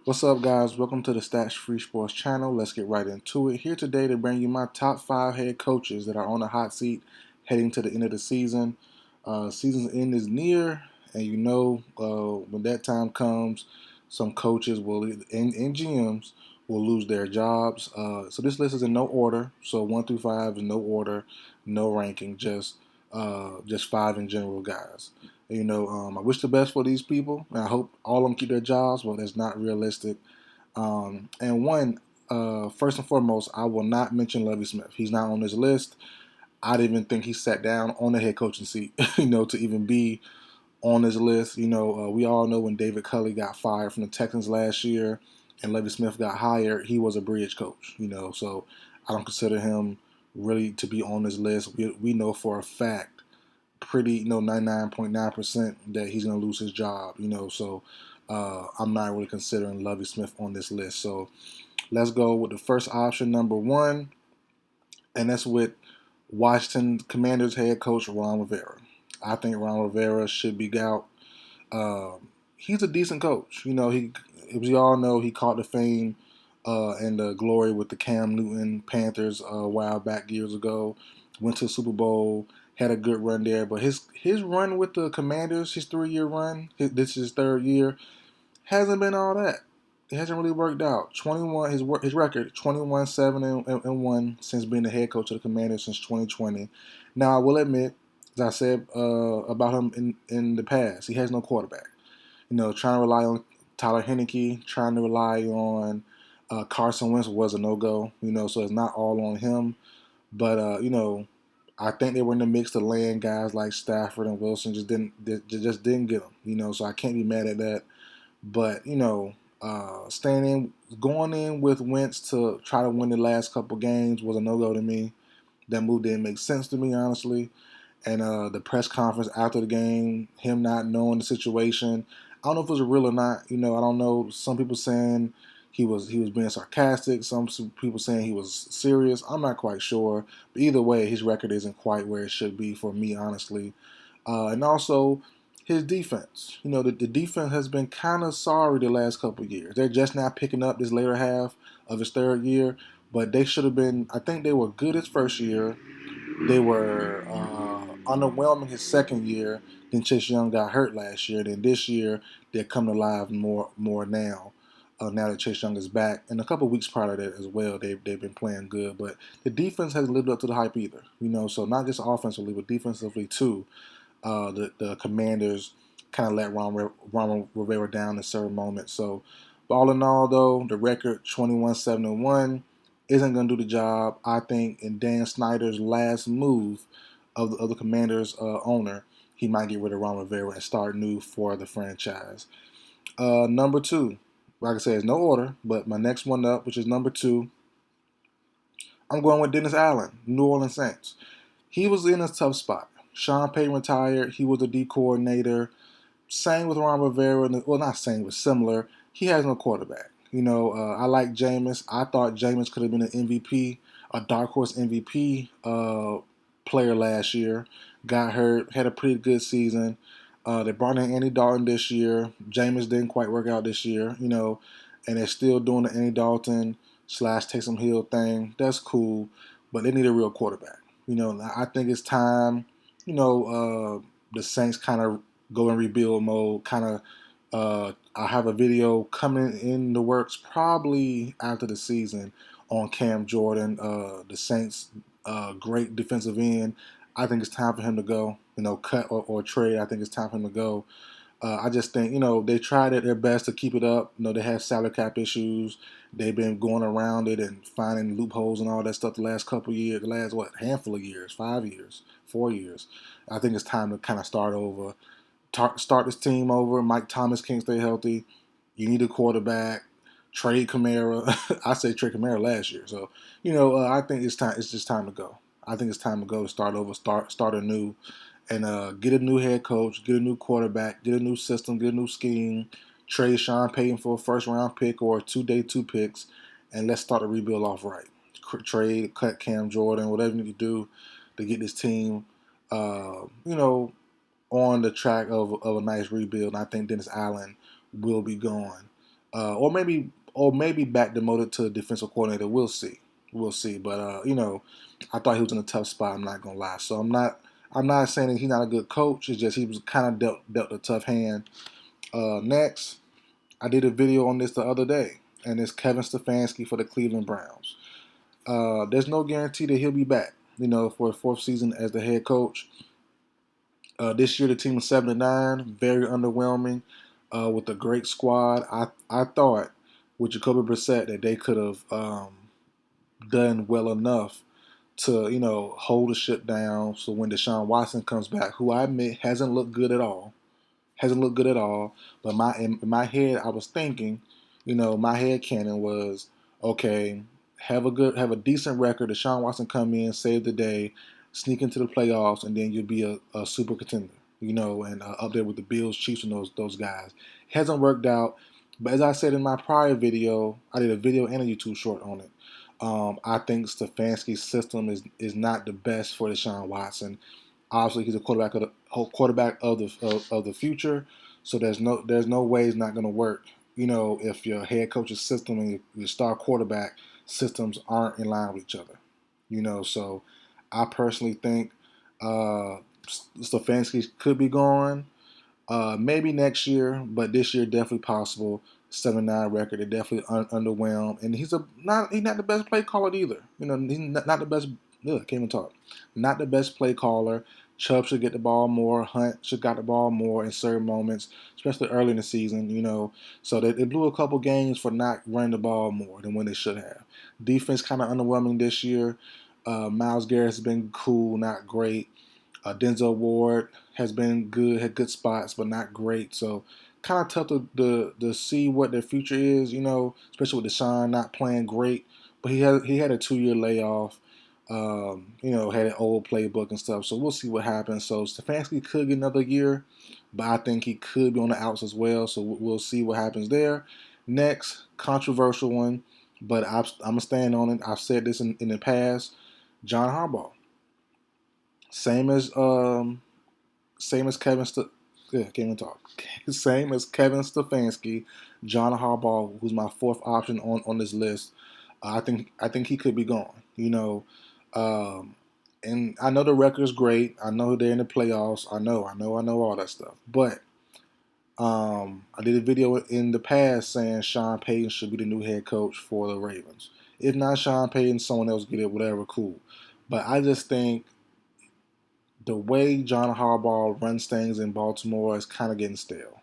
What's up, guys? Welcome to the Stats Free Sports channel. Let's get right into it. Here today to bring you my top 5 head coaches that are on the hot seat heading to the end of the season. Season's end is near, and when that time comes, some coaches and GMs will lose their jobs. So this list is in no order. So 1 through 5 is no order, no ranking, just 5 in general, guys. I wish the best for these people, and I hope all of them keep their jobs, but that's not realistic. First and foremost, I will not mention Lovie Smith. He's not on this list. I didn't even think he sat down on the head coaching seat, to even be on this list. We all know when David Culley got fired from the Texans last year and Lovie Smith got hired, he was a bridge coach, so I don't consider him really to be on this list. We know for a fact, 99.9% that he's going to lose his job, so I'm not really considering Lovie Smith on this list. So let's go with the first option, number one, and that's with Washington Commanders head coach Ron Rivera. I think Ron Rivera should be out. He's a decent coach. As we all know, he caught the fame and the glory with the Cam Newton Panthers a while back years ago. Went to the Super Bowl, had a good run there. But his run with the Commanders, his 3-year run, this is his third year, hasn't been all that. It hasn't really worked out. 21 his record 21-7-1 since being the head coach of the Commanders since 2020. Now I will admit, as I said about him in the past, he has no quarterback. Trying to rely on Tyler Heineke, trying to rely on Carson Wentz was a no-go. So it's not all on him. But I think they were in the mix to land guys like Stafford and Wilson. Just didn't get them. So I can't be mad at that. But going in with Wentz to try to win the last couple games was a no-go to me. That move didn't make sense to me, honestly. And the press conference after the game, him not knowing the situation, I don't know if it was real or not. I don't know. Some people saying he was being sarcastic. Some people saying he was serious. I'm not quite sure. But either way, his record isn't quite where it should be for me, honestly. And also his defense. The defense has been kind of sorry the last couple of years. They're just now picking up this later half of his third year, but they should have been. I think they were good his first year. They were underwhelming his second year. Then Chase Young got hurt last year. Then this year they're coming alive more now. Now that Chase Young is back, and a couple weeks prior to that as well, they've been playing good. But the defense hasn't lived up to the hype either. So not just offensively, but defensively too. The Commanders kind of let Ron Rivera down in certain moments. So, but all in all, though, the record 21-7-1 isn't going to do the job. I think in Dan Snyder's last move of the Commanders owner, he might get rid of Ron Rivera and start new for the franchise. Number two, like I said, it's no order, but my next one up, which is number two, I'm going with Dennis Allen, New Orleans Saints. He was in a tough spot. Sean Payton retired. He was the D coordinator. Same with Ron Rivera. Well, not same, but similar. He has no quarterback. I like Jameis. I thought Jameis could have been an MVP, a dark horse MVP player last year. Got hurt, had a pretty good season. They brought in Andy Dalton this year. Jameis didn't quite work out this year, and they're still doing the Andy Dalton / Taysom Hill thing. That's cool, but they need a real quarterback. I think it's time. The Saints kind of go in rebuild mode. I have a video coming in the works probably after the season on Cam Jordan, the Saints' great defensive end. I think it's time for him to go. Cut or trade. I think it's time for him to go. I just think, they tried their best to keep it up. They have salary cap issues. They've been going around it and finding loopholes and all that stuff the last couple of years, the last, handful of years, 5 years, 4 years. I think it's time to kind of start over. Start this team over. Mike Thomas can't stay healthy. You need a quarterback. Trade Kamara. I say trade Kamara last year. So, I think it's time. It's just time to go. I think it's time to go to start over, start anew, and get a new head coach, get a new quarterback, get a new system, get a new scheme. Trade Sean Payton for a first round pick or 2-day 2 picks, and let's start a rebuild off right. Trade, cut Cam Jordan, whatever you need to do to get this team, on the track of a nice rebuild. And I think Dennis Allen will be gone. or maybe back demoted to defensive coordinator. We'll see. We'll see. But I thought he was in a tough spot. I'm not gonna lie. So I'm not saying that he's not a good coach. It's just he was kind of dealt a tough hand. Next, I did a video on this the other day, and it's Kevin Stefanski for the Cleveland Browns. There's no guarantee that he'll be back. For a fourth season as the head coach. This year the team was 7-9, very underwhelming. With a great squad, I thought with Jacoby Brissett that they could have done well enough to hold the ship down. So when Deshaun Watson comes back, who I admit hasn't looked good at all. But in my head, I was thinking, my head canon was okay. Have a decent record. Deshaun Watson come in, save the day, sneak into the playoffs, and then you'll be a super contender. And up there with the Bills, Chiefs, and those guys. Hasn't worked out. But as I said in my prior video, I did a video and a YouTube short on it. I think Stefanski's system is not the best for Deshaun Watson. Obviously, he's a quarterback of the future. So there's no way it's not going to work. If your head coach's system and your star quarterback systems aren't in line with each other. So I personally think Stefanski could be gone. Maybe next year, but this year definitely possible. 7-9 record, it definitely underwhelmed, and he's not the best play caller either. He's not the best. Ugh, can't even talk. Not the best play caller. Chubb should get the ball more. Hunt should got the ball more in certain moments, especially early in the season. So they blew a couple games for not running the ball more than when they should have. Defense kind of underwhelming this year. Myles Garrett has been cool, not great. Denzel Ward has been good, had good spots, but not great. So kind of tough to see what their future is, especially with Deshaun not playing great. But he had a 2-year layoff, had an old playbook and stuff. So we'll see what happens. So Stefanski could get another year, but I think he could be on the outs as well. So we'll see what happens there. Next, controversial one, but I'm going to stand on it. I've said this in the past. John Harbaugh. Same as Kevin. Yeah, can't even talk. Same as Kevin Stefanski, John Harbaugh, who's my fourth option on this list. I think he could be gone. And I know the record is great. I know they're in the playoffs. I know all that stuff. But I did a video in the past saying Sean Payton should be the new head coach for the Ravens. If not Sean Payton, someone else get it. Whatever, cool. But I just think the way John Harbaugh runs things in Baltimore is kind of getting stale.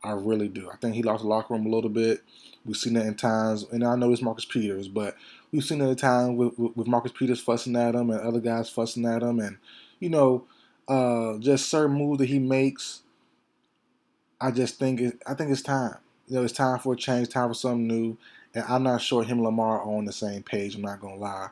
I really do. I think he lost the locker room a little bit. We've seen that in times, and I know it's Marcus Peters, but we've seen it at times with Marcus Peters fussing at him and other guys fussing at him, and just certain moves that he makes. I think it's time. It's time for a change, time for something new, and I'm not sure him and Lamar are on the same page. I'm not gonna lie.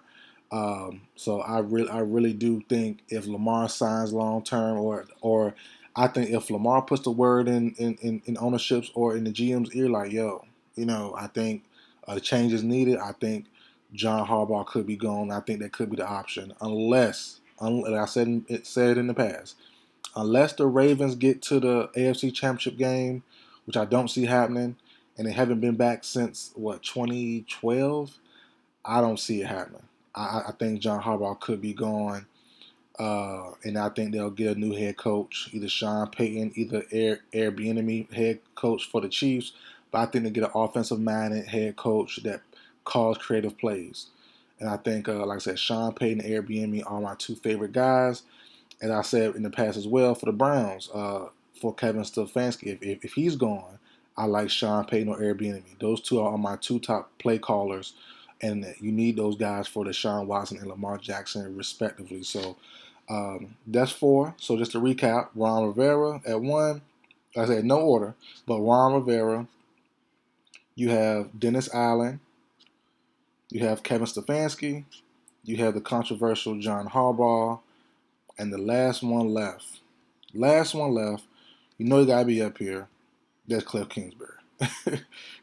So I really do think if Lamar signs long term, or I think if Lamar puts the word in ownerships or in the GM's ear, like yo, I think a change is needed. I think John Harbaugh could be gone. I think that could be the option, like I said in the past, unless the Ravens get to the AFC Championship game, which I don't see happening, and they haven't been back since 2012. I don't see it happening. I think John Harbaugh could be gone, and I think they'll get a new head coach, either Sean Payton, either Airbnb head coach for the Chiefs. But I think they get an offensive-minded head coach that calls creative plays. And I think, like I said, Sean Payton and Airbnb are my two favorite guys. As I said in the past as well, for the Browns, for Kevin Stefanski, if he's gone, I like Sean Payton or Airbnb. Those two are my two top play callers, and you need those guys for Deshaun Watson and Lamar Jackson, respectively. So that's four. So just to recap, Ron Rivera at one. Like I said, no order, but Ron Rivera. You have Dennis Allen. You have Kevin Stefanski. You have the controversial John Harbaugh. And the last one left. You gotta be up here. That's Cliff Kingsbury.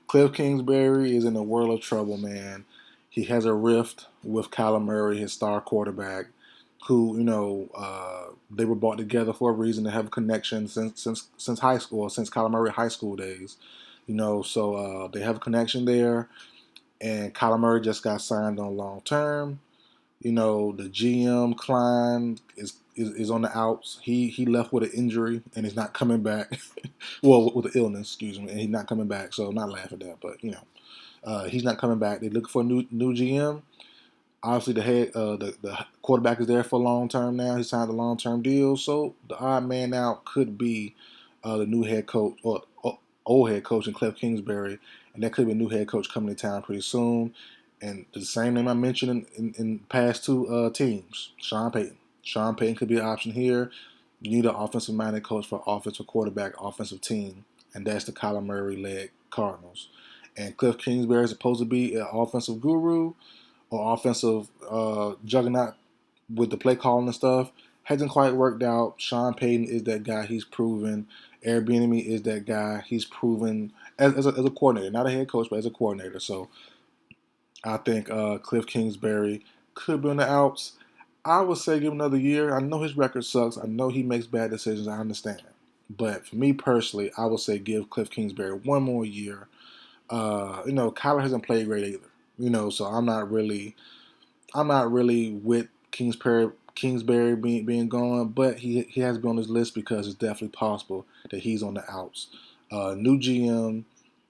Cliff Kingsbury is in a world of trouble, man. He has a rift with Kyler Murray, his star quarterback, who they were brought together for a reason to have a connection since high school, since Kyler Murray high school days. So they have a connection there. And Kyler Murray just got signed on long term. The GM Klein is on the outs. He left with an injury and he's not coming back. Well, with an illness, excuse me, and he's not coming back. So I'm not laughing at that, but he's not coming back. They're looking for a new GM. Obviously, the quarterback is there for long term now. He signed a long term deal, so the odd man out could be the new head coach or old head coach in Cliff Kingsbury, and that could be a new head coach coming to town pretty soon. And the same name I mentioned in past two teams, Sean Payton. Sean Payton could be an option here. You need an offensive minded coach for offensive quarterback, offensive team, and that's the Kyler Murray led Cardinals. And Cliff Kingsbury is supposed to be an offensive guru or offensive juggernaut with the play calling and stuff. Hasn't quite worked out. Sean Payton is that guy. He's proven. Airbnb is that guy. He's proven as a coordinator, not a head coach, but as a coordinator. So I think Cliff Kingsbury could be on the outs. I would say give him another year. I know his record sucks. I know he makes bad decisions. I understand. But for me personally, I would say give Cliff Kingsbury one more year. Kyler hasn't played great either. So I'm not really with Kingsbury being gone, but he has been on this list because it's definitely possible that he's on the outs. New GM,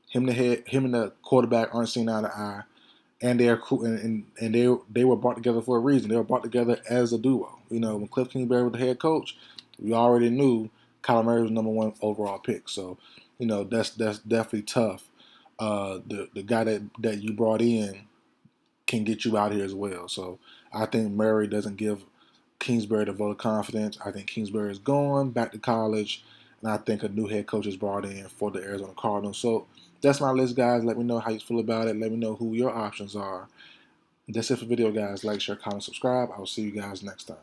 him and the quarterback aren't seen eye to eye, and they're cool, and they were brought together for a reason. They were brought together as a duo. When Cliff Kingsbury was the head coach, we already knew Kyler Murray was #1 overall pick. So, that's definitely tough. The guy that you brought in can get you out here as well. So I think Murray doesn't give Kingsbury the vote of confidence. I think Kingsbury is going back to college, and I think a new head coach is brought in for the Arizona Cardinals. So that's my list, guys. Let me know how you feel about it. Let me know who your options are. That's it for the video, guys. Like, share, comment, subscribe. I will see you guys next time.